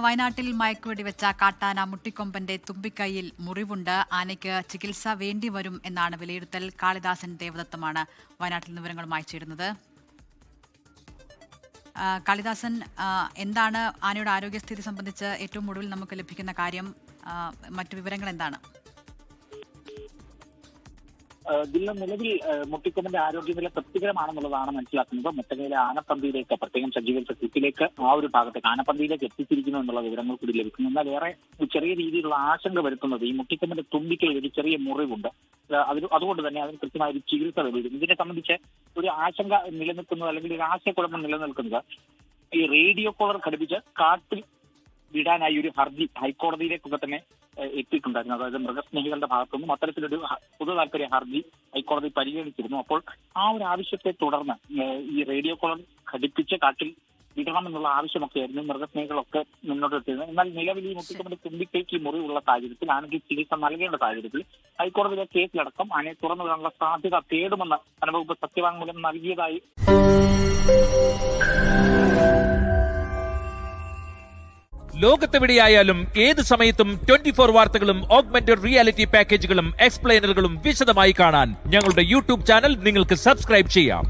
വയനാട്ടിൽ മയക്കുവെടി വെച്ച കാട്ടാന മുട്ടിക്കൊമ്പന്റെ തുമ്പിക്കൈയിൽ മുറിവുണ്ട്. ആനയ്ക്ക് ചികിത്സ വേണ്ടിവരും എന്നാണ് വിലയിരുത്തൽ. കാളിദാസൻ ദേവദത്തമാണ് വയനാട്ടിൽ നിന്ന് വിവരങ്ങളുമായി ചേരുന്നത്. കാളിദാസൻ, എന്താണ് ആനയുടെ ആരോഗ്യസ്ഥിതി സംബന്ധിച്ച് ഏറ്റവും ഒടുവിൽ നമുക്ക് ലഭിക്കുന്ന കാര്യം? മറ്റു വിവരങ്ങൾ എന്താണ്? ജില്ല നിലവിൽ മുട്ടിക്കൊമ്പന്റെ ആരോഗ്യനില തൃപ്തികരമാണെന്നുള്ളതാണ് മനസ്സിലാക്കുന്നത്. മുട്ടകയിലെ ആനപ്പന്തിയിലേക്ക്, പ്രത്യേകം സജ്ജീകരിച്ച കൂട്ടിലേക്ക്, ആ ഒരു ഭാഗത്തേക്ക് ആനപ്പന്തിയിലേക്ക് എത്തിച്ചിരിക്കുന്നു എന്നുള്ള വിവരങ്ങൾ കൂടി ലഭിക്കുന്നു. എന്നാൽ ഏറെ ചെറിയ രീതിയിലുള്ള ആശങ്ക വരുത്തുന്നത് ഈ മുട്ടിക്കൊമ്പന്റെ തുമ്പിക്കയിൽ ഒരു ചെറിയ മുറിവുണ്ട്. അതുകൊണ്ട് തന്നെ അതിന് കൃത്യമായ ഒരു ചികിത്സ ലഭിക്കും. ഇതിനെ സംബന്ധിച്ച് ഒരു ആശങ്ക നിലനിൽക്കുന്നത്, അല്ലെങ്കിൽ ഒരു ആശയക്കുഴപ്പം നിലനിൽക്കുന്നത്, ഈ റേഡിയോ കോളർ ഘടിപ്പിച്ച് കാട്ടിൽ വിടാനായി ഒരു ഹർജി ഹൈക്കോടതിയിലേക്കൊക്കെ തന്നെ എത്തിയിട്ടുണ്ടായിരുന്നു. അതായത് മൃഗസ്നേഹികളുടെ ഭാഗത്തുനിന്നും അത്തരത്തിലൊരു പൊതു താല്പര്യ ഹർജി ഹൈക്കോടതി പരിഗണിച്ചിരുന്നു. അപ്പോൾ ആ ഒരു ആവശ്യത്തെ തുടർന്ന് ഈ റേഡിയോ കോളർ ഘടിപ്പിച്ച് കാട്ടിൽ വിടണമെന്നുള്ള ആവശ്യമൊക്കെയായിരുന്നു മൃഗസ്നേഹികളൊക്കെ മുന്നോട്ടെത്തിയിരുന്നത്. എന്നാൽ നിലവിൽ ഈ മുട്ടിക്കൊമ്പന്റെ തുമ്പിക്കൈക്ക് മുറിവുള്ള സാഹചര്യത്തിൽ ആനയ്ക്ക് ചികിത്സ നൽകേണ്ട സാഹചര്യത്തിൽ ഹൈക്കോടതിയിലെ കേസിലടക്കം ആനയെ തുറന്നു വിടാനുള്ള സാധ്യത തേടുമെന്ന് വനംവകുപ്പ് സത്യവാങ്മൂലം നൽകിയതായി. ലോകത്തെവിടെയായാലും ഏത് സമയത്തും 24 വാർത്തകളും ഓഗ്മെന്റഡ് റിയാലിറ്റി പാക്കേജുകളും എക്സ്പ്ലെയിനറുകളും വിശദമായി കാണാൻ ഞങ്ങളുടെ യൂട്യൂബ് ചാനൽ നിങ്ങൾക്ക് സബ്സ്ക്രൈബ് ചെയ്യാം.